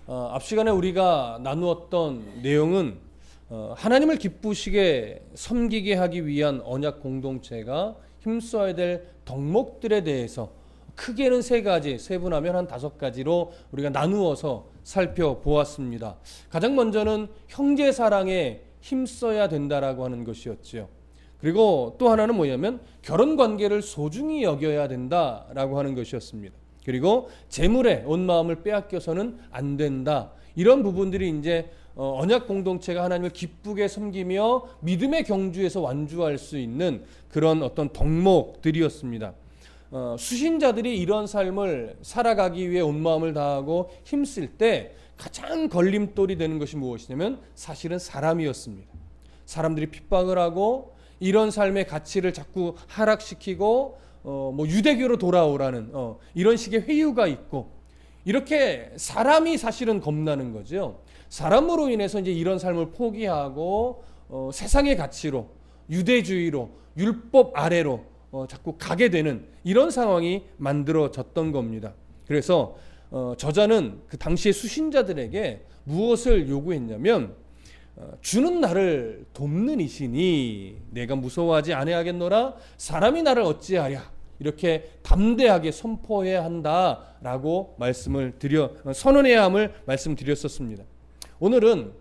앞 시간에 우리가 나누었던 내용은 하나님을 기쁘시게 섬기게 하기 위한 언약 공동체가 힘써야 될 덕목들에 대해서 크게는 세 가지, 세분하면 한 5가지로 우리가 나누어서 살펴보았습니다. 가장 먼저는 형제 사랑에 힘써야 된다라고 하는 것이었지요. 그리고 또 하나는 뭐냐면 결혼 관계를 소중히 여겨야 된다라고 하는 것이었습니다. 그리고 재물에 온 마음을 빼앗겨서는 안 된다. 이런 부분들이 이제 언약 공동체가 하나님을 기쁘게 섬기며 믿음의 경주에서 완주할 수 있는 그런 어떤 덕목들이었습니다. 수신자들이 이런 삶을 살아가기 위해 온 마음을 다하고 힘쓸 때 가장 걸림돌이 되는 것이 무엇이냐면 사실은 사람이었습니다. 사람들이 핍박을 하고 이런 삶의 가치를 자꾸 하락시키고 유대교로 돌아오라는 이런 식의 회유가 있고, 이렇게 사람이 사실은 겁나는 거죠. 사람으로 인해서 이제 이런 삶을 포기하고 세상의 가치로, 유대주의로, 율법 아래로 자꾸 가게 되는 이런 상황이 만들어졌던 겁니다. 그래서 저자는 그 당시의 수신자들에게 무엇을 요구했냐면, 주는 나를 돕는 이시니 내가 무서워하지 아니하겠노라. 사람이 나를 어찌하랴. 이렇게 담대하게 선포해야 한다라고 선언해야 함을 말씀드렸었습니다. 오늘은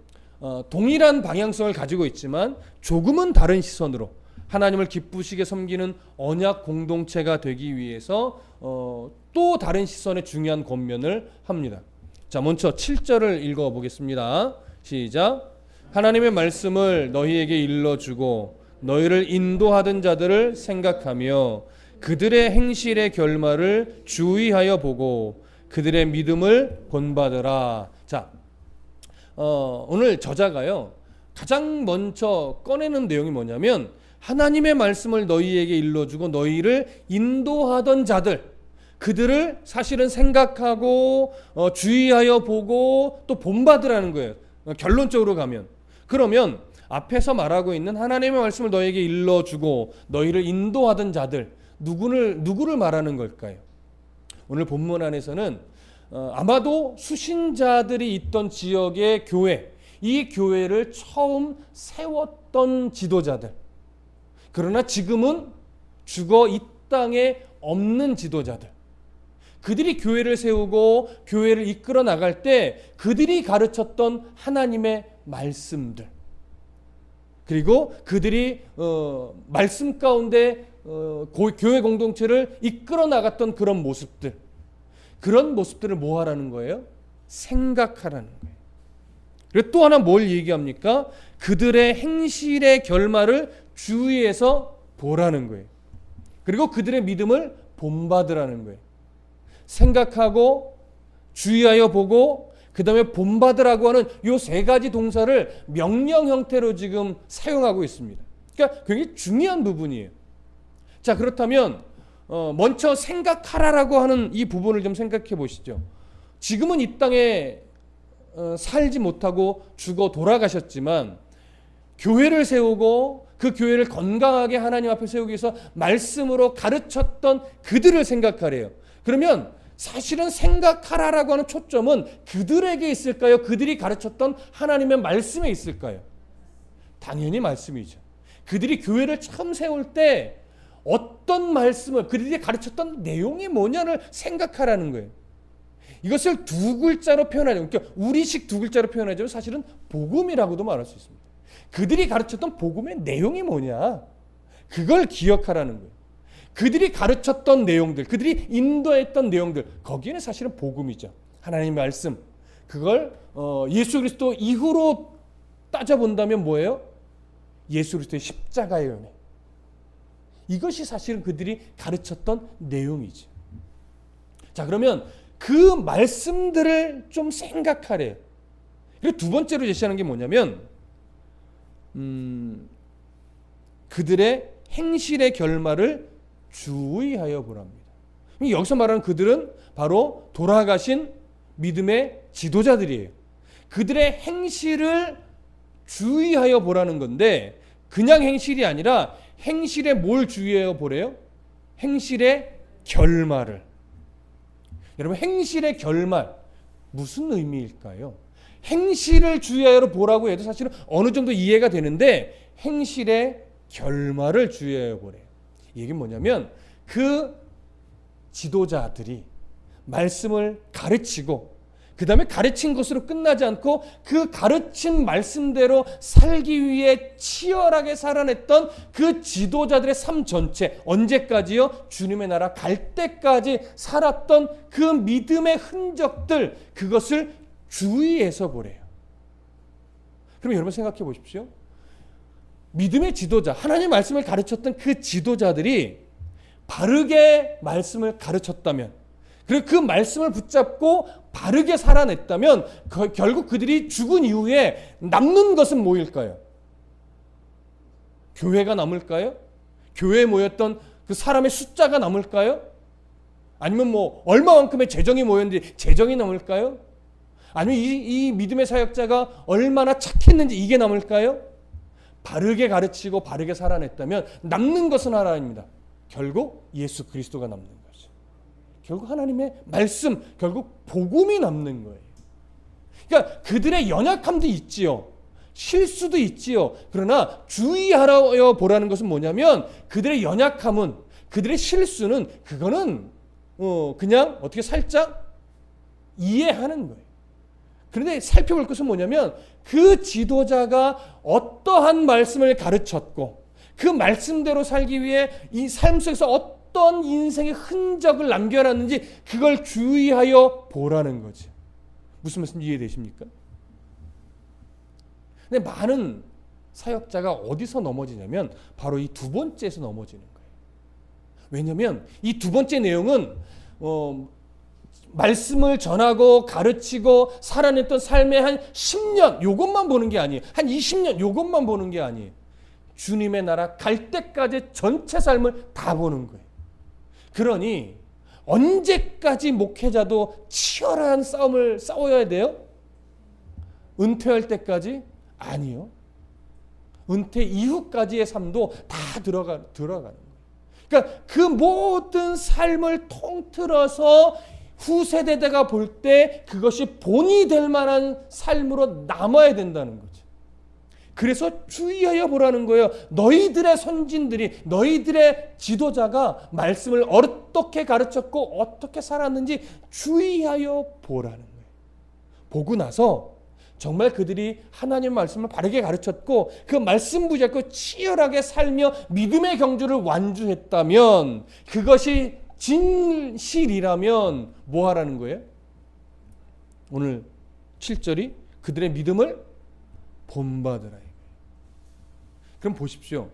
동일한 방향성을 가지고 있지만 조금은 다른 시선으로 하나님을 기쁘시게 섬기는 언약 공동체가 되기 위해서 또 다른 시선의 중요한 권면을 합니다. 자, 먼저 7절을 읽어보겠습니다. 시작. 하나님의 말씀을 너희에게 일러주고 너희를 인도하던 자들을 생각하며 그들의 행실의 결말을 주의하여 보고 그들의 믿음을 본받으라. 자, 오늘 저자가요 가장 먼저 꺼내는 내용이 뭐냐면, 하나님의 말씀을 너희에게 일러주고 너희를 인도하던 자들, 그들을 사실은 생각하고 주의하여 보고 또 본받으라는 거예요. 결론적으로 가면. 그러면 앞에서 말하고 있는 하나님의 말씀을 너희에게 일러주고 너희를 인도하던 자들, 누구를 말하는 걸까요? 오늘 본문 안에서는 아마도 수신자들이 있던 지역의 교회, 이 교회를 처음 세웠던 지도자들, 그러나 지금은 죽어 이 땅에 없는 지도자들, 그들이 교회를 세우고 교회를 이끌어 나갈 때 그들이 가르쳤던 하나님의 말씀들, 그리고 그들이 말씀 가운데 교회 공동체를 이끌어 나갔던 그런 모습들, 그런 모습들을 뭐 하라는 거예요? 생각하라는 거예요. 그리고 또 하나 뭘 얘기합니까? 그들의 행실의 결말을 주의해서 보라는 거예요. 그리고 그들의 믿음을 본받으라는 거예요. 생각하고 주의하여 보고 그 다음에 본받으라고 하는 이 3가지 동사를 명령 형태로 지금 사용하고 있습니다. 그러니까 굉장히 중요한 부분이에요. 자, 그렇다면 먼저 생각하라라고 하는 이 부분을 좀 생각해 보시죠. 지금은 이 땅에 살지 못하고 죽어 돌아가셨지만 교회를 세우고 그 교회를 건강하게 하나님 앞에 세우기 위해서 말씀으로 가르쳤던 그들을 생각하래요. 그러면 사실은 생각하라라고 하는 초점은 그들에게 있을까요? 그들이 가르쳤던 하나님의 말씀에 있을까요? 당연히 말씀이죠. 그들이 교회를 처음 세울 때 어떤 말씀을, 그들이 가르쳤던 내용이 뭐냐를 생각하라는 거예요. 이것을 2글자로 표현하죠. 그러니까 우리식 2글자로 표현하자면 사실은 복음이라고도 말할 수 있습니다. 그들이 가르쳤던 복음의 내용이 뭐냐, 그걸 기억하라는 거예요. 그들이 가르쳤던 내용들, 그들이 인도했던 내용들, 거기에는 사실은 복음이죠. 하나님의 말씀. 그걸 예수 그리스도 이후로 따져본다면 뭐예요? 예수 그리스도의 십자가의 은혜. 이것이 사실은 그들이 가르쳤던 내용이죠. 자, 그러면 그 말씀들을 좀 생각하래요. 그리고 2번째로 제시하는 게 뭐냐면 그들의 행실의 결말을 주의하여 보랍니다. 여기서 말하는 그들은 바로 돌아가신 믿음의 지도자들이에요. 그들의 행실을 주의하여 보라는 건데, 그냥 행실이 아니라 행실에 뭘 주의하여 보래요? 행실의 결말을. 여러분, 행실의 결말, 무슨 의미일까요? 행실을 주의하여 보라고 해도 사실은 어느 정도 이해가 되는데 행실의 결말을 주의하여 보래요. 이게 뭐냐면 그 지도자들이 말씀을 가르치고 그 다음에 가르친 것으로 끝나지 않고 그 가르친 말씀대로 살기 위해 치열하게 살아냈던 그 지도자들의 삶 전체, 언제까지요? 주님의 나라 갈 때까지 살았던 그 믿음의 흔적들, 그것을 주의해서 보래요. 그럼 여러분 생각해 보십시오. 믿음의 지도자, 하나님의 말씀을 가르쳤던 그 지도자들이 바르게 말씀을 가르쳤다면, 그리고 그 말씀을 붙잡고 바르게 살아냈다면 결국 그들이 죽은 이후에 남는 것은 뭐일까요? 교회가 남을까요? 교회에 모였던 그 사람의 숫자가 남을까요? 아니면 뭐 얼마만큼의 재정이 모였는지 재정이 남을까요? 아니면 이 믿음의 사역자가 얼마나 착했는지 이게 남을까요? 바르게 가르치고 바르게 살아냈다면 남는 것은 하나입니다. 결국 예수 그리스도가 남는 거죠. 결국 하나님의 말씀, 결국 복음이 남는 거예요. 그러니까 그들의 연약함도 있지요. 실수도 있지요. 그러나 주의하여 보라는 것은 뭐냐면 그들의 연약함은, 그들의 실수는 그거는 그냥 어떻게 살짝 이해하는 거예요. 그런데 살펴볼 것은 뭐냐면 그 지도자가 어떠한 말씀을 가르쳤고 그 말씀대로 살기 위해 이 삶 속에서 어떤 인생의 흔적을 남겨놨는지 그걸 주의하여 보라는 거죠. 무슨 말씀 이해되십니까? 근데 많은 사역자가 어디서 넘어지냐면 바로 이 두 번째에서 넘어지는 거예요. 왜냐하면 이 두 번째 내용은 말씀을 전하고 가르치고 살아냈던 삶의 한 10년 요것만 보는 게 아니에요. 한 20년 요것만 보는 게 아니에요. 주님의 나라 갈 때까지 전체 삶을 다 보는 거예요. 그러니 언제까지 목회자도 치열한 싸움을 싸워야 돼요? 은퇴할 때까지? 아니요. 은퇴 이후까지의 삶도 다 들어가는 거예요. 그러니까 그 모든 삶을 통틀어서 후세대가 볼 때 그것이 본이 될 만한 삶으로 남아야 된다는 거죠. 그래서 주의하여 보라는 거예요. 너희들의 선진들이, 너희들의 지도자가 말씀을 어떻게 가르쳤고 어떻게 살았는지 주의하여 보라는 거예요. 보고 나서 정말 그들이 하나님의 말씀을 바르게 가르쳤고 그 말씀 붙잡고 치열하게 살며 믿음의 경주를 완주했다면, 그것이 진실이라면 뭐 하라는 거예요? 오늘 7절이 그들의 믿음을 본받으라. 그럼 보십시오.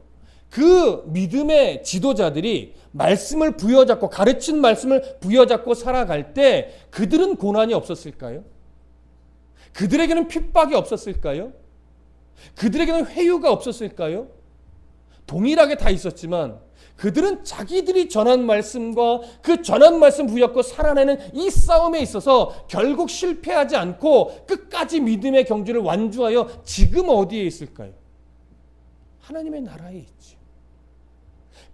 그 믿음의 지도자들이 말씀을 부여잡고 가르친 말씀을 부여잡고 살아갈 때 그들은 고난이 없었을까요? 그들에게는 핍박이 없었을까요? 그들에게는 회유가 없었을까요? 동일하게 다 있었지만 그들은 자기들이 전한 말씀과 그 전한 말씀 부여잡고 살아내는 이 싸움에 있어서 결국 실패하지 않고 끝까지 믿음의 경주를 완주하여 지금 어디에 있을까요? 하나님의 나라에 있지.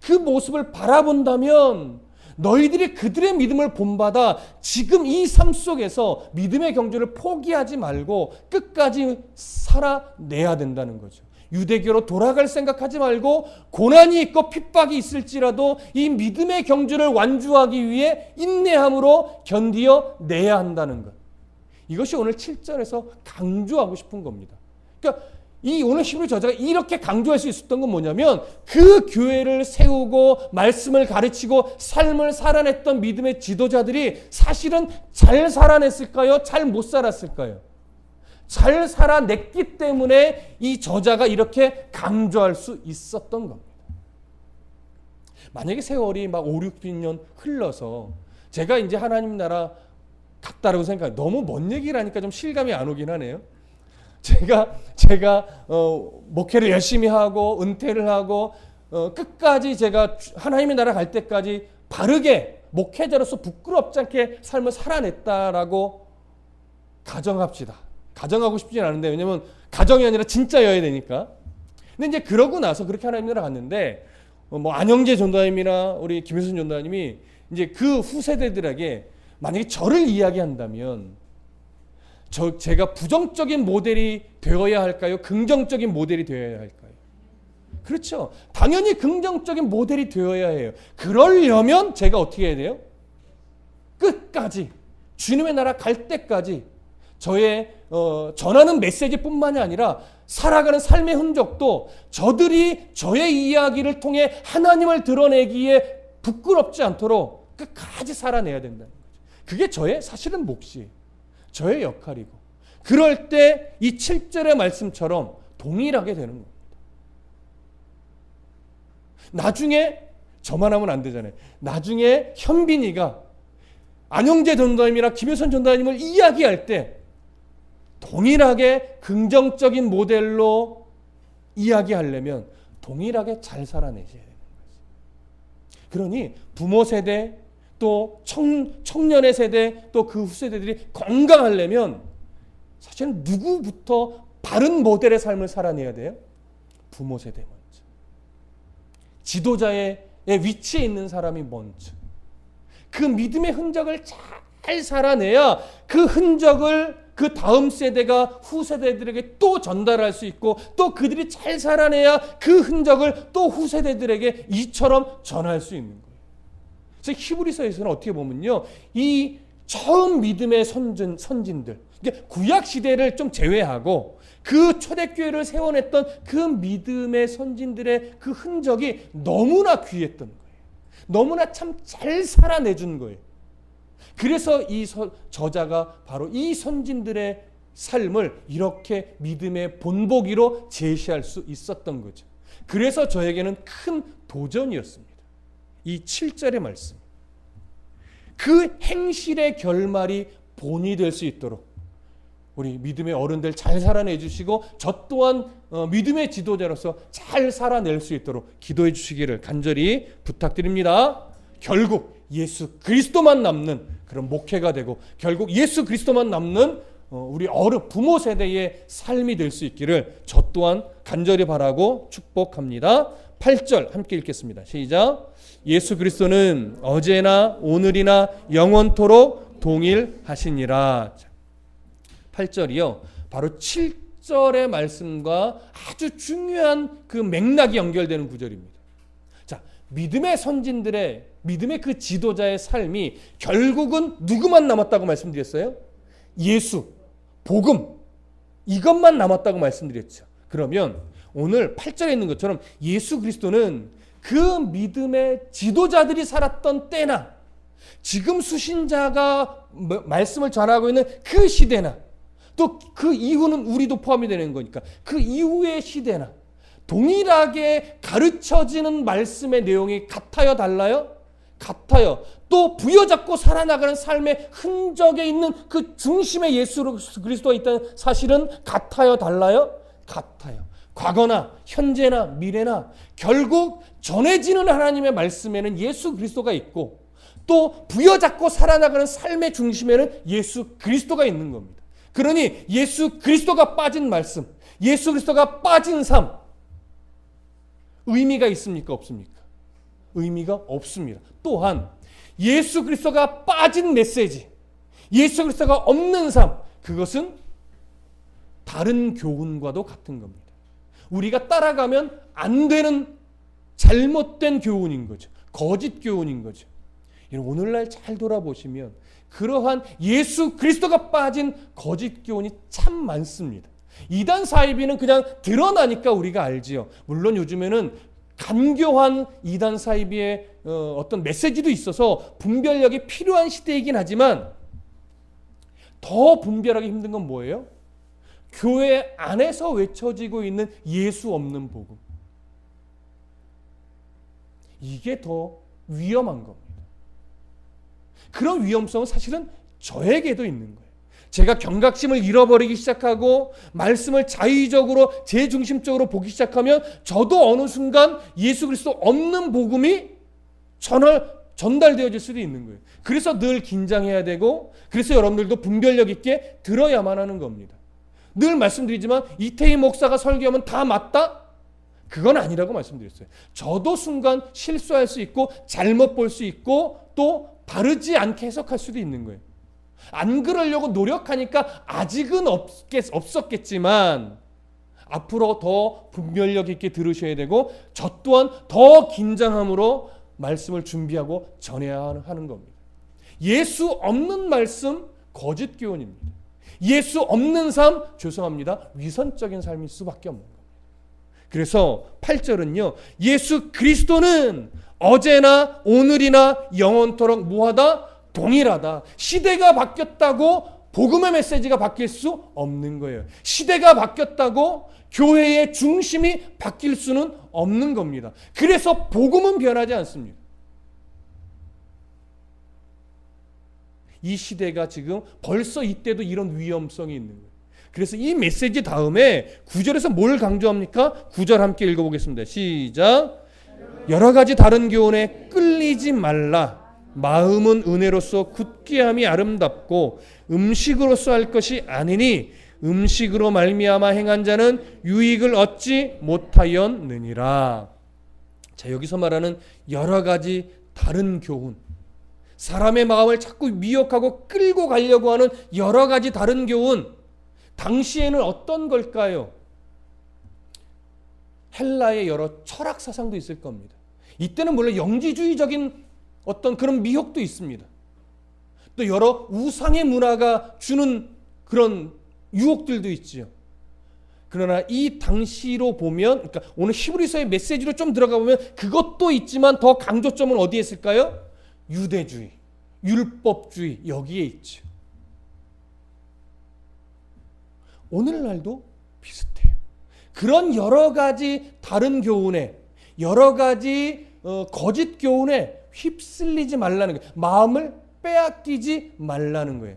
그 모습을 바라본다면 너희들이 그들의 믿음을 본받아 지금 이 삶 속에서 믿음의 경주를 포기하지 말고 끝까지 살아내야 된다는 거죠. 유대교로 돌아갈 생각하지 말고 고난이 있고 핍박이 있을지라도 이 믿음의 경주를 완주하기 위해 인내함으로 견디어 내야 한다는 것. 이것이 오늘 7절에서 강조하고 싶은 겁니다. 그러니까 이 오늘 히브리 저자가 이렇게 강조할 수 있었던 건 뭐냐면 그 교회를 세우고 말씀을 가르치고 삶을 살아냈던 믿음의 지도자들이 사실은 잘 살아냈을까요? 잘 못 살았을까요? 잘 살아냈기 때문에 이 저자가 이렇게 강조할 수 있었던 겁니다. 만약에 세월이 막 5, 6년 흘러서 제가 이제 하나님 나라 갔다라고 생각해요. 너무 먼 얘기를 하니까 좀 실감이 안 오긴 하네요. 제가 목회를 열심히 하고 은퇴를 하고 끝까지 제가 하나님의 나라 갈 때까지 바르게 목회자로서 부끄럽지 않게 삶을 살아냈다라고 가정합시다. 가정하고 싶진 않은데 왜냐면 가정이 아니라 진짜여야 되니까. 근데 이제 그러고 나서 그렇게 하나님 나라 갔는데 뭐 안영재 전도사님이나 우리 김효순 전도사님이 이제 그 후세대들에게 만약에 저를 이야기한다면 제가 부정적인 모델이 되어야 할까요? 긍정적인 모델이 되어야 할까요? 그렇죠. 당연히 긍정적인 모델이 되어야 해요. 그러려면 제가 어떻게 해야 돼요? 끝까지 주님의 나라 갈 때까지 저의 전하는 메시지뿐만이 아니라 살아가는 삶의 흔적도 저들이 저의 이야기를 통해 하나님을 드러내기에 부끄럽지 않도록 끝까지 살아내야 된다는 거죠. 그게 저의 사실은 몫이에요. 저의 역할이고, 그럴 때 이 7절의 말씀처럼 동일하게 되는 겁니다. 나중에 저만 하면 안 되잖아요. 나중에 현빈이가 안영재 전도사님이나 김효선 전도사님을 이야기할 때 동일하게 긍정적인 모델로 이야기하려면 동일하게 잘 살아내셔야 되는 거죠. 그러니 부모 세대, 또 청년의 세대, 또 그 후세대들이 건강하려면 사실은 누구부터 바른 모델의 삶을 살아내야 돼요? 부모 세대 먼저. 지도자의 위치에 있는 사람이 먼저. 그 믿음의 흔적을 잘 살아내야 그 흔적을 그 다음 세대가 후세대들에게 또 전달할 수 있고, 또 그들이 잘 살아내야 그 흔적을 또 후세대들에게 이처럼 전할 수 있는 거예요. 그래서 히브리서에서는 어떻게 보면요, 이 처음 믿음의 선진들, 구약 시대를 좀 제외하고 그 초대교회를 세워냈던 그 믿음의 선진들의 그 흔적이 너무나 귀했던 거예요. 너무나 참 잘 살아내준 거예요. 그래서 이 저자가 바로 이 선진들의 삶을 이렇게 믿음의 본보기로 제시할 수 있었던 거죠. 그래서 저에게는 큰 도전이었습니다. 이 7절의 말씀. 그 행실의 결말이 본이 될 수 있도록 우리 믿음의 어른들 잘 살아내 주시고, 저 또한 믿음의 지도자로서 잘 살아낼 수 있도록 기도해 주시기를 간절히 부탁드립니다. 결국 예수 그리스도만 남는 그런 목회가 되고, 결국 예수 그리스도만 남는 우리 부모 세대의 삶이 될 수 있기를 저 또한 간절히 바라고 축복합니다. 8절 함께 읽겠습니다. 시작. 예수 그리스도는 어제나 오늘이나 영원토록 동일하시니라. 8절이요, 바로 7절의 말씀과 아주 중요한 그 맥락이 연결되는 구절입니다. 자, 믿음의 선진들의, 믿음의 그 지도자의 삶이 결국은 누구만 남았다고 말씀드렸어요? 예수, 복음, 이것만 남았다고 말씀드렸죠. 그러면 오늘 8절에 있는 것처럼 예수 그리스도는 그 믿음의 지도자들이 살았던 때나, 지금 수신자가 말씀을 전하고 있는 그 시대나, 또 그 이후는 우리도 포함이 되는 거니까 그 이후의 시대나 동일하게 가르쳐지는 말씀의 내용이 같아요, 달라요? 같아요. 또 부여잡고 살아나가는 삶의 흔적에 있는 그 중심에 예수 그리스도가 있다는 사실은 같아요, 달라요? 같아요. 과거나 현재나 미래나 결국 전해지는 하나님의 말씀에는 예수 그리스도가 있고, 또 부여잡고 살아나가는 삶의 중심에는 예수 그리스도가 있는 겁니다. 그러니 예수 그리스도가 빠진 말씀, 예수 그리스도가 빠진 삶, 의미가 있습니까? 없습니까? 의미가 없습니다. 또한 예수 그리스도가 빠진 메시지, 예수 그리스도가 없는 삶, 그것은 다른 교훈과도 같은 겁니다. 우리가 따라가면 안 되는 잘못된 교훈인 거죠. 거짓 교훈인 거죠. 오늘날 잘 돌아보시면 그러한 예수 그리스도가 빠진 거짓 교훈이 참 많습니다. 이단 사이비는 그냥 드러나니까 우리가 알지요. 물론 요즘에는 간교한 이단 사이비의 어떤 메시지도 있어서 분별력이 필요한 시대이긴 하지만, 더 분별하기 힘든 건 뭐예요? 교회 안에서 외쳐지고 있는 예수 없는 복음. 이게 더 위험한 겁니다. 그런 위험성은 사실은 저에게도 있는 거예요. 제가 경각심을 잃어버리기 시작하고 말씀을 자의적으로 제중심적으로 보기 시작하면 저도 어느 순간 예수 그리스도 없는 복음이 전달되어질 수도 있는 거예요. 그래서 늘 긴장해야 되고, 그래서 여러분들도 분별력 있게 들어야만 하는 겁니다. 늘 말씀드리지만 이태희 목사가 설교하면 다 맞다? 그건 아니라고 말씀드렸어요. 저도 순간 실수할 수 있고 잘못 볼 수 있고 또 바르지 않게 해석할 수도 있는 거예요. 안 그러려고 노력하니까 아직은 없었겠지만 앞으로 더 분별력 있게 들으셔야 되고 저 또한 더 긴장함으로 말씀을 준비하고 전해야 하는 겁니다. 예수 없는 말씀 거짓 교훈입니다. 예수 없는 삶 죄송합니다. 위선적인 삶일 수밖에 없는 겁니다. 그래서 8절은요. 예수 그리스도는 어제나 오늘이나 영원토록 뭐하다? 동일하다. 시대가 바뀌었다고 복음의 메시지가 바뀔 수 없는 거예요. 시대가 바뀌었다고 교회의 중심이 바뀔 수는 없는 겁니다. 그래서 복음은 변하지 않습니다. 이 시대가 지금 벌써 이때도 이런 위험성이 있는 거예요. 그래서 이 메시지 다음에 9절에서 뭘 강조합니까? 9절 함께 읽어보겠습니다. 시작. 여러 가지 다른 교훈에 끌리지 말라. 마음은 은혜로서 굳게 함이 아름답고 음식으로서 할 것이 아니니 음식으로 말미암아 행한 자는 유익을 얻지 못하였느니라. 자, 여기서 말하는 여러 가지 다른 교훈, 사람의 마음을 자꾸 미혹하고 끌고 가려고 하는 여러 가지 다른 교훈, 당시에는 어떤 걸까요? 헬라의 여러 철학 사상도 있을 겁니다. 이때는 물론 영지주의적인 어떤 그런 미혹도 있습니다. 또 여러 우상의 문화가 주는 그런 유혹들도 있지요. 그러나 이 당시로 보면, 그러니까 오늘 히브리서의 메시지로 좀 들어가 보면 그것도 있지만 더 강조점은 어디에 있을까요? 유대주의, 율법주의, 여기에 있죠. 오늘날도 비슷해요. 그런 여러 가지 다른 교훈에, 여러 가지 거짓 교훈에 휩쓸리지 말라는 거예요. 마음을 빼앗기지 말라는 거예요.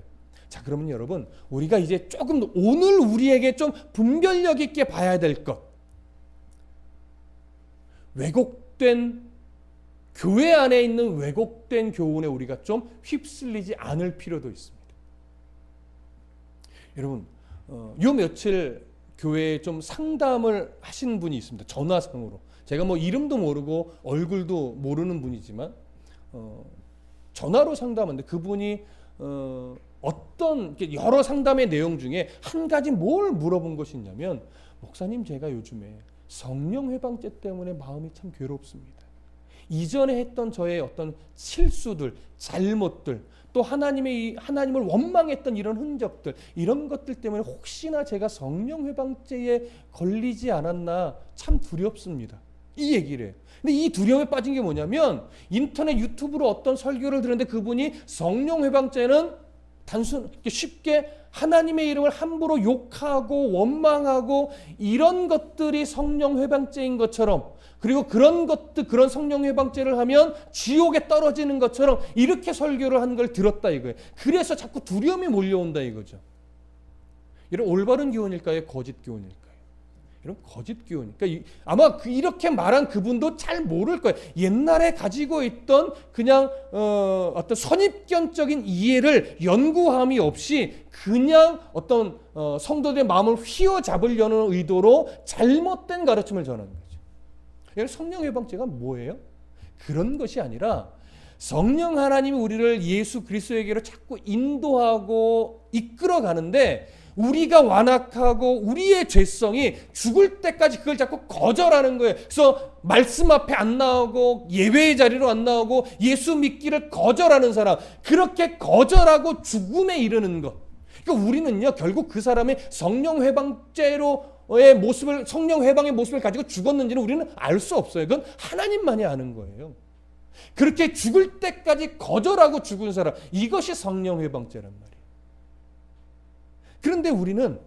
자, 그러면 여러분, 우리가 이제 조금 오늘 우리에게 좀 분별력 있게 봐야 될 것, 왜곡된 교회 안에 있는 왜곡된 교훈에 우리가 좀 휩쓸리지 않을 필요도 있습니다. 여러분, 요 며칠 교회에 좀 상담을 하신 분이 있습니다. 전화상으로. 제가 뭐 이름도 모르고 얼굴도 모르는 분이지만 전화로 상담하는데 그분이 어떤 여러 상담의 내용 중에 한 가지 뭘 물어본 것이 있냐면, 목사님, 제가 요즘에 성령 회방죄 때문에 마음이 참 괴롭습니다. 이전에 했던 저의 어떤 실수들, 잘못들, 또 하나님을 원망했던 이런 흔적들, 이런 것들 때문에 혹시나 제가 성령 회방죄에 걸리지 않았나 참 두렵습니다. 이 얘기를 해요. 근데 이 두려움에 빠진 게 뭐냐면, 인터넷 유튜브로 어떤 설교를 들었는데 그분이 성령 회방죄는 쉽게 하나님의 이름을 함부로 욕하고 원망하고 이런 것들이 성령 회방죄인 것처럼, 그리고 그런 성령 회방죄를 하면 지옥에 떨어지는 것처럼 이렇게 설교를 한 걸 들었다 이거예요. 그래서 자꾸 두려움이 몰려온다 이거죠. 이런 올바른 교훈일까요? 거짓 교훈일까요? 이런 거짓 교훈. 그러니까 아마 이렇게 말한 그분도 잘 모를 거예요. 옛날에 가지고 있던 그냥 어떤 선입견적인 이해를 연구함이 없이 그냥 어떤 성도들의 마음을 휘어잡으려는 의도로 잘못된 가르침을 전하는 거죠. 성령 회방죄가 뭐예요? 그런 것이 아니라 성령 하나님이 우리를 예수 그리스도에게로 자꾸 인도하고 이끌어 가는데, 우리가 완악하고 우리의 죄성이 죽을 때까지 그걸 자꾸 거절하는 거예요. 그래서 말씀 앞에 안 나오고 예배의 자리로 안 나오고 예수 믿기를 거절하는 사람, 그렇게 거절하고 죽음에 이르는 것. 그러니까 우리는요, 결국 그 사람의 성령 회방의 모습을 가지고 죽었는지는 우리는 알 수 없어요. 그건 하나님만이 아는 거예요. 그렇게 죽을 때까지 거절하고 죽은 사람, 이것이 성령 회방죄란 말이에요. 그런데 우리는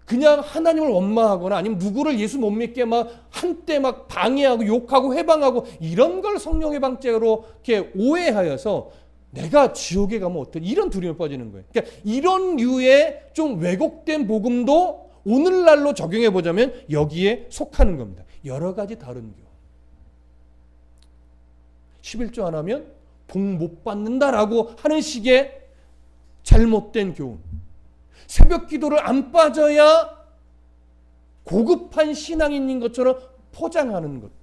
그냥 하나님을 원망하거나 아니면 누구를 예수 못 믿게 한때 방해하고 욕하고 회방하고 이런 걸 성령 회방죄로 이렇게 오해하여서 내가 지옥에 가면 어떡해, 이런 두려움에 빠지는 거예요. 그러니까 이런 류의 좀 왜곡된 복음도 오늘날로 적용해 보자면 여기에 속하는 겁니다. 여러 가지 다른 교훈. 11조 안 하면 복 못 받는다라고 하는 식의 잘못된 교훈. 새벽 기도를 안 빠져야 고급한 신앙인인 것처럼 포장하는 것들.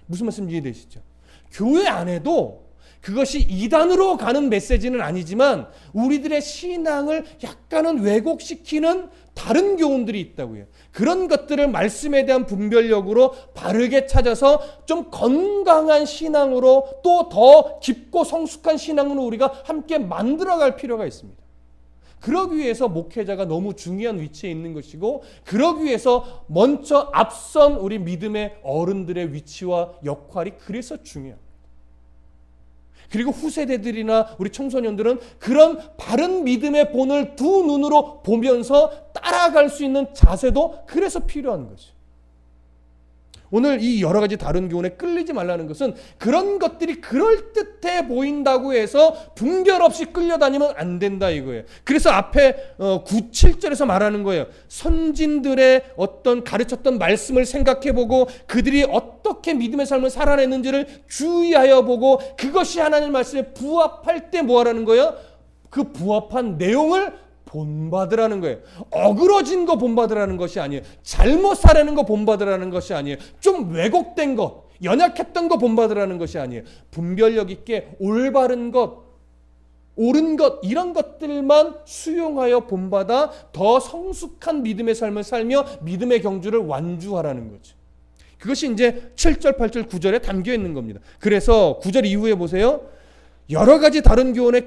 무슨 말씀 이해되시죠? 교회 안에도 그것이 이단으로 가는 메시지는 아니지만 우리들의 신앙을 약간은 왜곡시키는 다른 교훈들이 있다고요. 그런 것들을 말씀에 대한 분별력으로 바르게 찾아서 좀 건강한 신앙으로 또 더 깊고 성숙한 신앙으로 우리가 함께 만들어갈 필요가 있습니다. 그러기 위해서 목회자가 너무 중요한 위치에 있는 것이고, 그러기 위해서 먼저 앞선 우리 믿음의 어른들의 위치와 역할이 그래서 중요합니다. 그리고 후세대들이나 우리 청소년들은 그런 바른 믿음의 본을 두 눈으로 보면서 따라갈 수 있는 자세도 그래서 필요한 거죠. 오늘 이 여러 가지 다른 교훈에 끌리지 말라는 것은 그런 것들이 그럴듯해 보인다고 해서 분별 없이 끌려다니면 안 된다 이거예요. 그래서 앞에 9, 7절에서 말하는 거예요. 선진들의 어떤 가르쳤던 말씀을 생각해보고 그들이 어떻게 믿음의 삶을 살아냈는지를 주의하여 보고 그것이 하나님의 말씀에 부합할 때 뭐 하라는 거예요? 그 부합한 내용을 본받으라는 거예요. 어그러진 거 본받으라는 것이 아니에요. 잘못 살아는 거 본받으라는 것이 아니에요. 좀 왜곡된 거, 연약했던 거 본받으라는 것이 아니에요. 분별력 있게 올바른 것, 옳은 것, 이런 것들만 수용하여 본받아 더 성숙한 믿음의 삶을 살며 믿음의 경주를 완주하라는 거죠. 그것이 이제 7절, 8절, 9절에 담겨 있는 겁니다. 그래서 9절 이후에 보세요. 여러 가지 다른 교훈에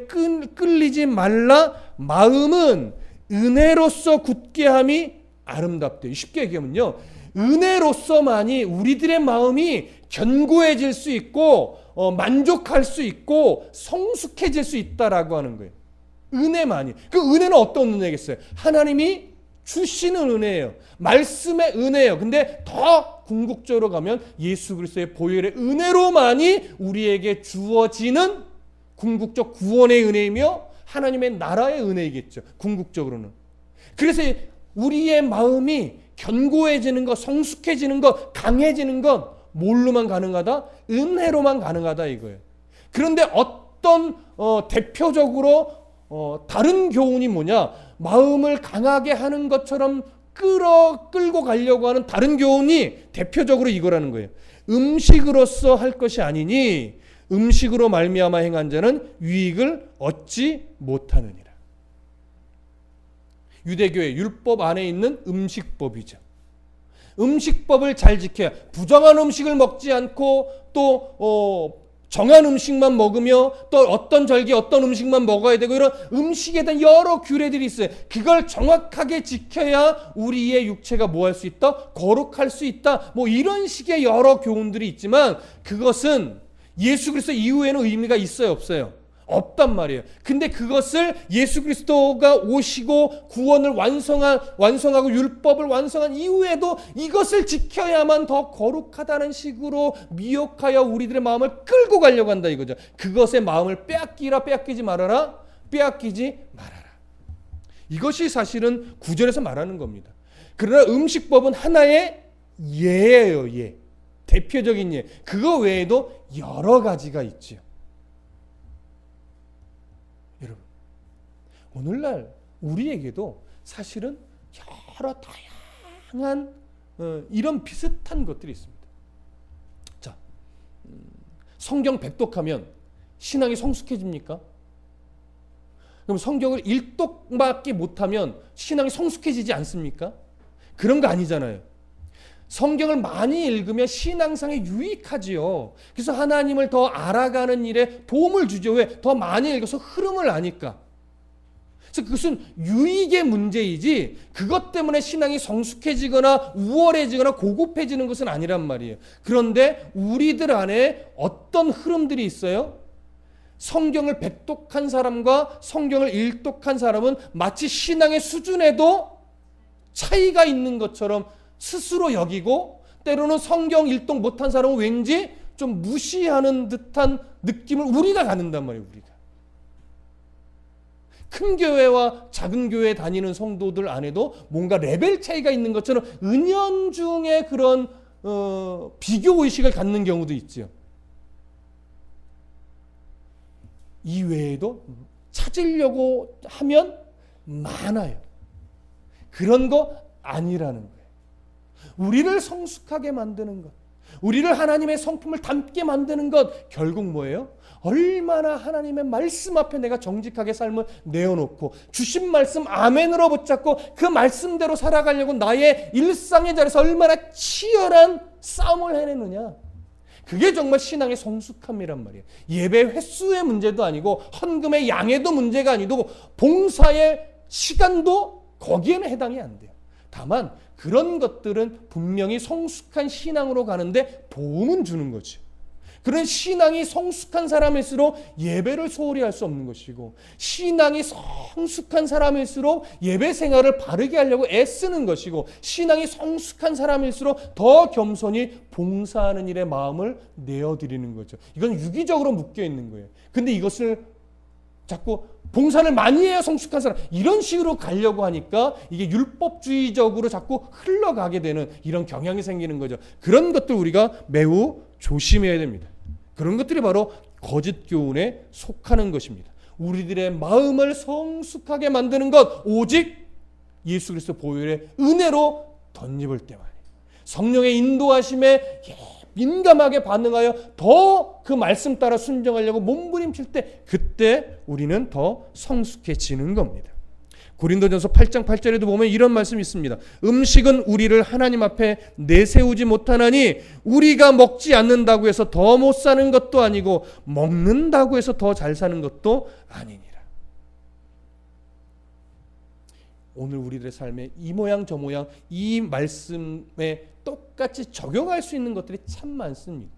끌리지 말라. 마음은 은혜로서 굳게 함이 아름답대요. 쉽게 얘기하면요, 은혜로서만이 우리들의 마음이 견고해질 수 있고 만족할 수 있고 성숙해질 수 있다라고 하는 거예요. 은혜만이. 그 은혜는 어떤 은혜겠어요? 하나님이 주시는 은혜예요. 말씀의 은혜예요. 근데 더 궁극적으로 가면 예수 그리스도의 보혈의 은혜로만이 우리에게 주어지는 궁극적 구원의 은혜이며 하나님의 나라의 은혜이겠죠. 궁극적으로는. 그래서 우리의 마음이 견고해지는 것, 성숙해지는 것, 강해지는 것 뭘로만 가능하다? 은혜로만 가능하다 이거예요. 그런데 어떤 대표적으로 다른 교훈이 뭐냐? 마음을 강하게 하는 것처럼 끌고 가려고 하는 다른 교훈이 대표적으로 이거라는 거예요. 음식으로서 할 것이 아니니 음식으로 말미암아 행한 자는 유익을 얻지 못하느니라. 유대교의 율법 안에 있는 음식법이죠. 음식법을 잘 지켜야, 부정한 음식을 먹지 않고 또 정한 음식만 먹으며 또 어떤 절기 어떤 음식만 먹어야 되고, 이런 음식에 대한 여러 규례들이 있어요. 그걸 정확하게 지켜야 우리의 육체가 뭐 할 수 있다? 거룩할 수 있다. 뭐 이런 식의 여러 교훈들이 있지만 그것은 예수 그리스도 이후에는 의미가 있어요, 없어요? 없단 말이에요. 근데 그것을 예수 그리스도가 오시고 구원을 완성하고 율법을 완성한 이후에도 이것을 지켜야만 더 거룩하다는 식으로 미혹하여 우리들의 마음을 끌고 가려고 한다 이거죠. 그것의 마음을 빼앗기지 말아라. 빼앗기지 말아라. 이것이 사실은 9절에서 말하는 겁니다. 그러나 음식법은 하나의 예예요, 예. 대표적인 예. 그거 외에도 여러 가지가 있죠. 여러분, 오늘날 우리에게도 사실은 여러 다양한 이런 비슷한 것들이 있습니다. 자, 성경 백독하면 신앙이 성숙해집니까? 그럼 성경을 일독밖에 못하면 신앙이 성숙해지지 않습니까? 그런 거 아니잖아요. 성경을 많이 읽으면 신앙상에 유익하지요. 그래서 하나님을 더 알아가는 일에 도움을 주죠. 왜? 더 많이 읽어서 흐름을 아니까. 그래서 그것은 유익의 문제이지 그것 때문에 신앙이 성숙해지거나 우월해지거나 고급해지는 것은 아니란 말이에요. 그런데 우리들 안에 어떤 흐름들이 있어요? 성경을 백독한 사람과 성경을 일독한 사람은 마치 신앙의 수준에도 차이가 있는 것처럼 스스로 여기고, 때로는 성경 일독 못한 사람은 왠지 좀 무시하는 듯한 느낌을 우리가 갖는단 말이에요. 우리가 큰 교회와 작은 교회에 다니는 성도들 안에도 뭔가 레벨 차이가 있는 것처럼 은연중에 그런 비교의식을 갖는 경우도 있죠. 이 외에도 찾으려고 하면 많아요. 그런 거 아니라는 거예요. 우리를 성숙하게 만드는 것, 우리를 하나님의 성품을 닮게 만드는 것 결국 뭐예요? 얼마나 하나님의 말씀 앞에 내가 정직하게 삶을 내어놓고 주신 말씀 아멘으로 붙잡고 그 말씀대로 살아가려고 나의 일상의 자리에서 얼마나 치열한 싸움을 해내느냐. 그게 정말 신앙의 성숙함이란 말이에요. 예배 횟수의 문제도 아니고 헌금의 양에도 문제가 아니고 봉사의 시간도 거기에는 해당이 안 돼요. 다만 그런 것들은 분명히 성숙한 신앙으로 가는데 도움은 주는 거죠. 그런 신앙이 성숙한 사람일수록 예배를 소홀히 할 수 없는 것이고, 신앙이 성숙한 사람일수록 예배 생활을 바르게 하려고 애쓰는 것이고, 신앙이 성숙한 사람일수록 더 겸손히 봉사하는 일에 마음을 내어드리는 거죠. 이건 유기적으로 묶여 있는 거예요. 근데 이것을 자꾸 봉사를 많이 해야 성숙한 사람, 이런 식으로 가려고 하니까 이게 율법주의적으로 자꾸 흘러가게 되는 이런 경향이 생기는 거죠. 그런 것들 우리가 매우 조심해야 됩니다. 그런 것들이 바로 거짓 교훈에 속하는 것입니다. 우리들의 마음을 성숙하게 만드는 것 오직 예수 그리스도 보혈의 은혜로 덧입을 때만, 성령의 인도하심에 민감하게 반응하여 더 그 말씀 따라 순종하려고 몸부림칠 때, 그때 우리는 더 성숙해지는 겁니다. 고린도전서 8장 8절에도 보면 이런 말씀이 있습니다. 음식은 우리를 하나님 앞에 내세우지 못하나니 우리가 먹지 않는다고 해서 더 못 사는 것도 아니고 먹는다고 해서 더 잘 사는 것도 아니니라. 오늘 우리들의 삶에 이 모양 저 모양 이 말씀에 똑같이 적용할 수 있는 것들이 참 많습니다.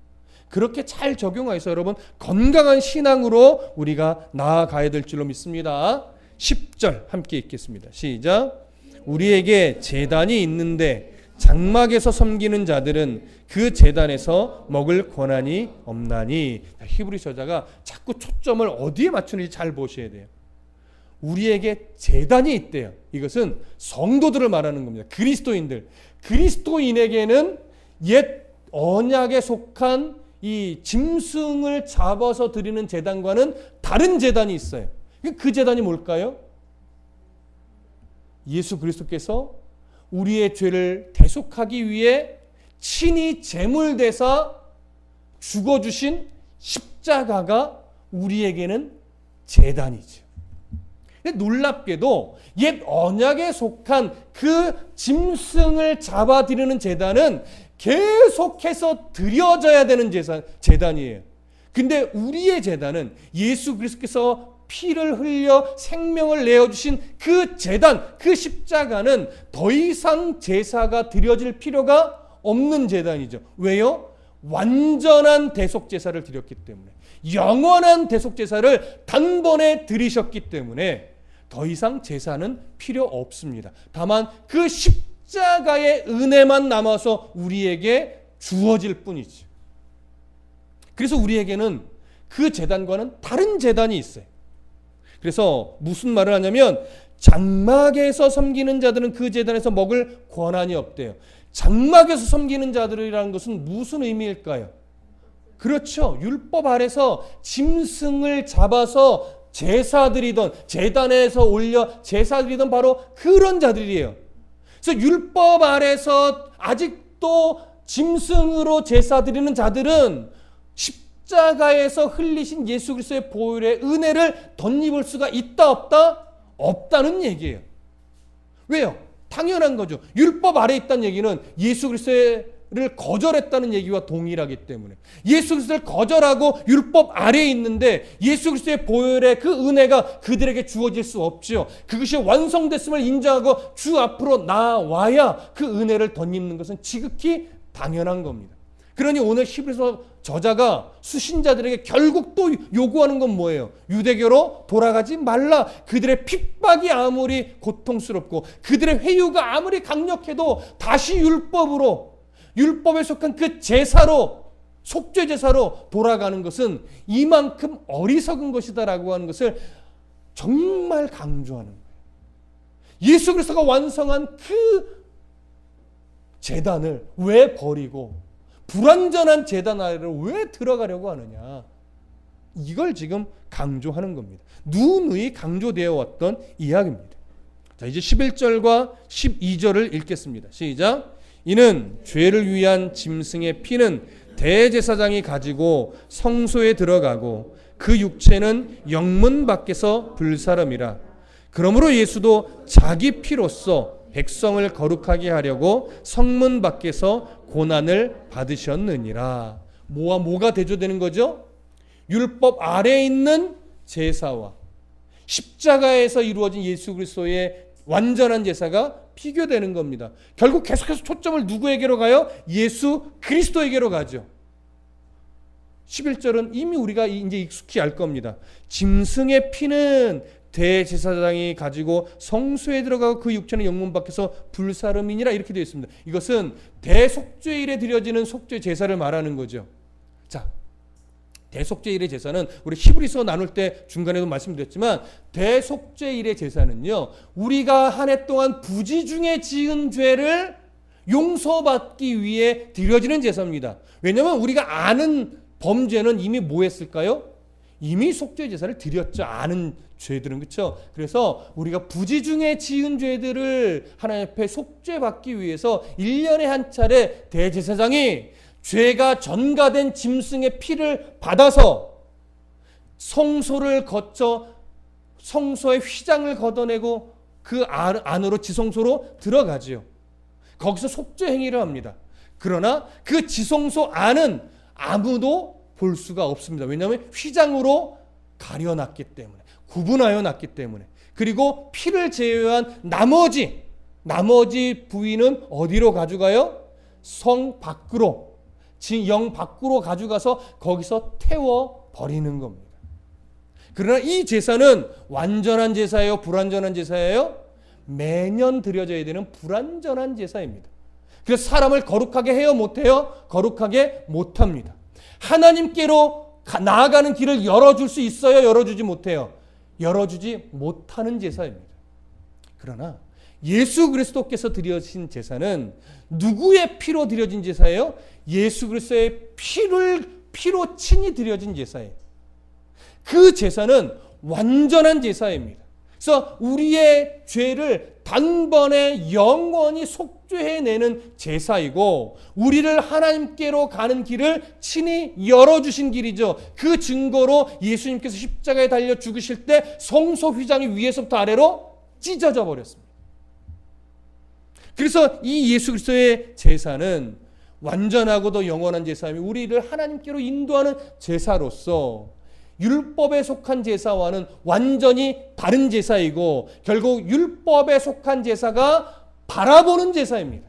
그렇게 잘 적용해서 여러분 건강한 신앙으로 우리가 나아가야 될 줄로 믿습니다. 10절 함께 읽겠습니다. 시작. 우리에게 제단이 있는데 장막에서 섬기는 자들은 그 제단에서 먹을 권한이 없나니. 히브리 저자가 자꾸 초점을 어디에 맞추는지 잘 보셔야 돼요. 우리에게 제단이 있대요. 이것은 성도들을 말하는 겁니다. 그리스도인들. 그리스도인에게는 옛 언약에 속한 이 짐승을 잡아서 드리는 제단과는 다른 제단이 있어요. 그 제단이 뭘까요? 예수 그리스도께서 우리의 죄를 대속하기 위해 친히 제물되사 죽어주신 십자가가 우리에게는 제단이죠. 근데 놀랍게도 옛 언약에 속한 그 짐승을 잡아드리는 제단은 계속해서 드려져야 되는 제단이에요. 근데 우리의 제단은 예수 그리스도께서 피를 흘려 생명을 내어주신 그 제단, 그 십자가는 더 이상 제사가 드려질 필요가 없는 제단이죠. 왜요? 완전한 대속제사를 드렸기 때문에, 영원한 대속제사를 단번에 드리셨기 때문에 더 이상 제사는 필요 없습니다. 다만 그 십자가의 은혜만 남아서 우리에게 주어질 뿐이죠. 그래서 우리에게는 그 제단과는 다른 제단이 있어요. 그래서 무슨 말을 하냐면 장막에서 섬기는 자들은 그 제단에서 먹을 권한이 없대요. 장막에서 섬기는 자들이라는 것은 무슨 의미일까요? 그렇죠. 율법 아래서 짐승을 잡아서 제사드리던, 제단에서 올려 제사드리던 바로 그런 자들이에요. 그래서 율법 아래서 아직도 짐승으로 제사드리는 자들은 십자가에서 흘리신 예수 그리스도의 보혈의 은혜를 덧입을 수가 있다 없다? 없다는 얘기예요. 왜요? 당연한 거죠. 율법 아래에 있다는 얘기는 예수 그리스도를 거절했다는 얘기와 동일하기 때문에, 예수 그리스도를 거절하고 율법 아래에 있는데 예수 그리스도의 보혈의 그 은혜가 그들에게 주어질 수 없죠. 그것이 완성됐음을 인정하고 주 앞으로 나와야 그 은혜를 덧입는 것은 지극히 당연한 겁니다. 그러니 오늘 히브리서 저자가 수신자들에게 결국 또 요구하는 건 뭐예요? 유대교로 돌아가지 말라. 그들의 핍박이 아무리 고통스럽고 그들의 회유가 아무리 강력해도 다시 율법에 속한 그 제사로, 속죄 제사로 돌아가는 것은 이만큼 어리석은 것이다라고 하는 것을 정말 강조하는 거예요. 예수 그리스도가 완성한 그 제단을 왜 버리고 불완전한 제단 아래로 왜 들어가려고 하느냐, 이걸 지금 강조하는 겁니다. 누누이 강조되어 왔던 이야기입니다. 자, 이제 11절과 12절을 읽겠습니다. 시작. 이는 죄를 위한 짐승의 피는 대제사장이 가지고 성소에 들어가고 그 육체는 영문 밖에서 불사름이라. 그러므로 예수도 자기 피로써 백성을 거룩하게 하려고 성문 밖에서 고난을 받으셨느니라. 뭐가 대조되는 거죠? 율법 아래에 있는 제사와 십자가에서 이루어진 예수 그리스도의 완전한 제사가 비교되는 겁니다. 결국 계속해서 초점을 누구에게로 가요? 예수 그리스도에게로 가죠. 11절은 이미 우리가 이제 익숙히 알 겁니다. 짐승의 피는 대제사장이 가지고 성소에 들어가고 그 육체는 영문 밖에서 불사름이니라 이렇게 되어 있습니다. 이것은 대속죄일에 드려지는 속죄 제사를 말하는 거죠. 자, 대속죄일의 제사는 우리 히브리서 나눌 때 중간에도 말씀드렸지만 대속죄일의 제사는요, 우리가 한 해 동안 부지 중에 지은 죄를 용서받기 위해 드려지는 제사입니다. 왜냐하면 우리가 아는 범죄는 이미 뭐 했을까요? 이미 속죄 제사를 드렸죠. 아는 죄들은. 그렇죠? 그래서 우리가 부지 중에 지은 죄들을 하나님 앞에 속죄받기 위해서 1년에 한 차례 대제사장이 죄가 전가된 짐승의 피를 받아서 성소를 거쳐 성소의 휘장을 걷어내고 그 안으로 지성소로 들어가지요. 거기서 속죄 행위를 합니다. 그러나 그 지성소 안은 아무도 볼 수가 없습니다. 왜냐하면 휘장으로 가려놨기 때문에, 구분하여 놨기 때문에. 그리고 피를 제외한 나머지 부위는 어디로 가져가요? 성 밖으로, 영 밖으로 가져가서 거기서 태워 버리는 겁니다. 그러나 이 제사는 완전한 제사예요? 불완전한 제사예요? 매년 드려져야 되는 불완전한 제사입니다. 그래서 사람을 거룩하게 해요? 못해요? 거룩하게 못합니다. 하나님께로 나아가는 길을 열어줄 수 있어요? 열어주지 못해요? 열어주지 못하는 제사입니다. 그러나 예수 그리스도께서 드려진 제사는 누구의 피로 드려진 제사예요? 예수 그리스도의 피로 친히 드려진 제사예요. 그 제사는 완전한 제사입니다. 그래서 우리의 죄를 단번에 영원히 속죄해내는 제사이고, 우리를 하나님께로 가는 길을 친히 열어주신 길이죠. 그 증거로 예수님께서 십자가에 달려 죽으실 때 성소 휘장이 위에서부터 아래로 찢어져 버렸습니다. 그래서 이 예수 그리스도의 제사는 완전하고도 영원한 제사이며 우리를 하나님께로 인도하는 제사로서 율법에 속한 제사와는 완전히 다른 제사이고, 결국 율법에 속한 제사가 바라보는 제사입니다.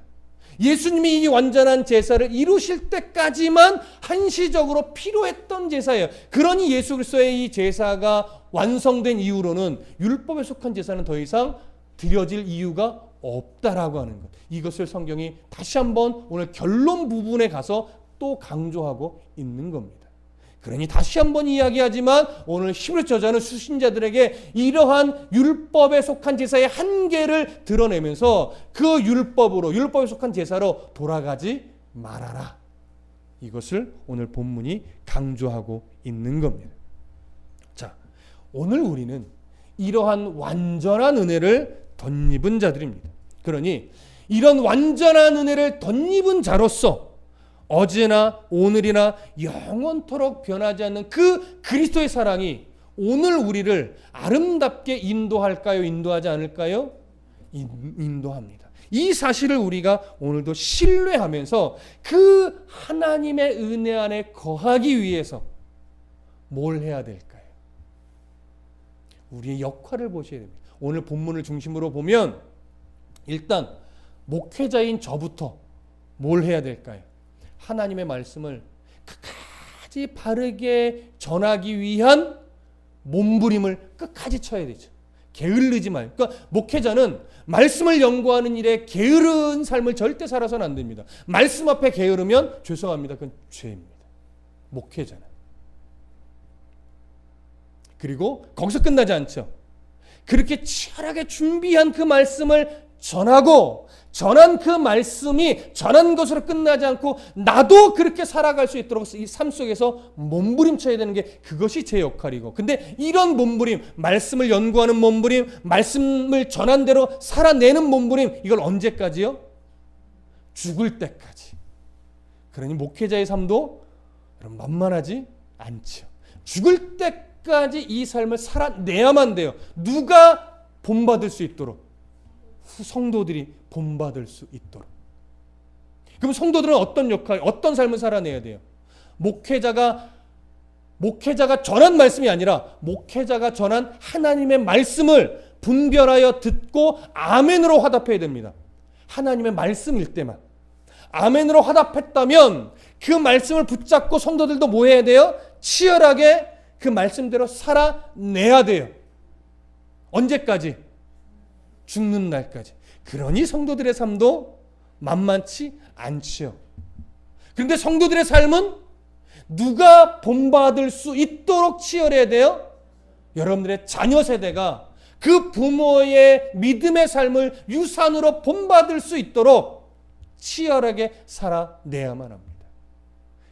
예수님이 이 완전한 제사를 이루실 때까지만 한시적으로 필요했던 제사예요. 그러니 예수 그리스도의 이 제사가 완성된 이후로는 율법에 속한 제사는 더 이상 드려질 이유가 없다라고 하는 것. 이것을 성경이 다시 한번 오늘 결론 부분에 가서 또 강조하고 있는 겁니다. 그러니 다시 한번 이야기하지만 오늘 히브리 저자는 수신자들에게 이러한 율법에 속한 제사의 한계를 드러내면서 그 율법에 속한 제사로 돌아가지 말아라. 이것을 오늘 본문이 강조하고 있는 겁니다. 자, 오늘 우리는 이러한 완전한 은혜를 덧입은 자들입니다. 그러니 이런 완전한 은혜를 덧입은 자로서 어제나 오늘이나 영원토록 변하지 않는 그 그리스도의 사랑이 오늘 우리를 아름답게 인도할까요? 인도하지 않을까요? 인도합니다. 이 사실을 우리가 오늘도 신뢰하면서 그 하나님의 은혜 안에 거하기 위해서 뭘 해야 될까요? 우리의 역할을 보셔야 됩니다. 오늘 본문을 중심으로 보면 일단 목회자인 저부터 뭘 해야 될까요? 하나님의 말씀을 끝까지 바르게 전하기 위한 몸부림을 끝까지 쳐야 되죠. 게을르지 말고. 그러니까 목회자는 말씀을 연구하는 일에 게으른 삶을 절대 살아서는 안 됩니다. 말씀 앞에 게으르면 죄송합니다. 그건 죄입니다. 목회자는. 그리고 거기서 끝나지 않죠. 그렇게 치열하게 준비한 그 말씀을 전하고 전한 그 말씀이 전한 것으로 끝나지 않고 나도 그렇게 살아갈 수 있도록 이 삶 속에서 몸부림쳐야 되는 게 그것이 제 역할이고, 근데 이런 몸부림, 말씀을 연구하는 몸부림, 말씀을 전한 대로 살아내는 몸부림, 이걸 언제까지요? 죽을 때까지. 그러니 목회자의 삶도 여러분 만만하지 않죠. 죽을 때까지 이 삶을 살아내야만 돼요. 누가 본받을 수 있도록? 성도들이 본받을 수 있도록. 그럼 성도들은 어떤 역할, 어떤 삶을 살아내야 돼요? 목회자가 전한 말씀이 아니라 목회자가 전한 하나님의 말씀을 분별하여 듣고 아멘으로 화답해야 됩니다. 하나님의 말씀일 때만. 아멘으로 화답했다면 그 말씀을 붙잡고 성도들도 뭐 해야 돼요? 치열하게 그 말씀대로 살아내야 돼요. 언제까지? 죽는 날까지. 그러니 성도들의 삶도 만만치 않지요. 그런데 성도들의 삶은 누가 본받을 수 있도록 치열해야 돼요? 여러분들의 자녀 세대가 그 부모의 믿음의 삶을 유산으로 본받을 수 있도록 치열하게 살아내야만 합니다.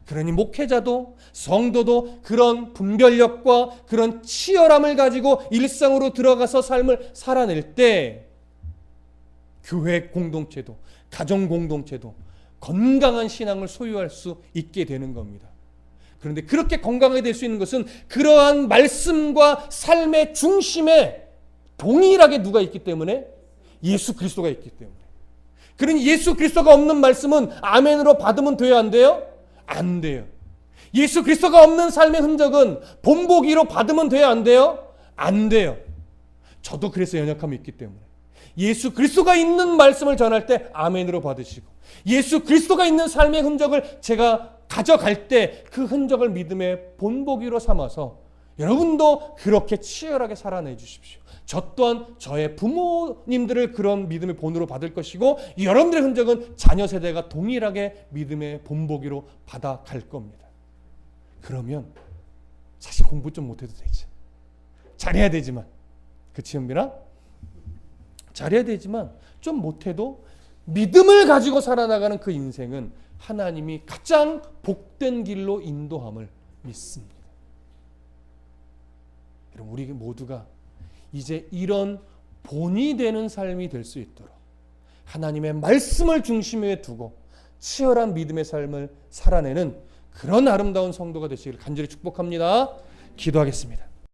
그러니 목회자도 성도도 그런 분별력과 그런 치열함을 가지고 일상으로 들어가서 삶을 살아낼 때 교회 공동체도 가정 공동체도 건강한 신앙을 소유할 수 있게 되는 겁니다. 그런데 그렇게 건강하게 될 수 있는 것은 그러한 말씀과 삶의 중심에 동일하게 누가 있기 때문에? 예수 그리스도가 있기 때문에. 그러니 예수 그리스도가 없는 말씀은 아멘으로 받으면 돼요, 안 돼요? 안 돼요. 예수 그리스도가 없는 삶의 흔적은 본보기로 받으면 돼요, 안 돼요? 안 돼요. 저도 그래서 연약함이 있기 때문에 예수 그리스도가 있는 말씀을 전할 때 아멘으로 받으시고 예수 그리스도가 있는 삶의 흔적을 제가 가져갈 때 그 흔적을 믿음의 본보기로 삼아서 여러분도 그렇게 치열하게 살아내 주십시오. 저 또한 저의 부모님들을 그런 믿음의 본으로 받을 것이고 여러분들의 흔적은 자녀 세대가 동일하게 믿음의 본보기로 받아갈 겁니다. 그러면 사실 공부 좀 못해도 되지. 잘해야 되지만. 그치 현빈아? 잘해야 되지만 좀 못해도 믿음을 가지고 살아나가는 그 인생은 하나님이 가장 복된 길로 인도함을 믿습니다. 여러분 우리 모두가 이제 이런 본이 되는 삶이 될 수 있도록 하나님의 말씀을 중심에 두고 치열한 믿음의 삶을 살아내는 그런 아름다운 성도가 되시기를 간절히 축복합니다. 기도하겠습니다.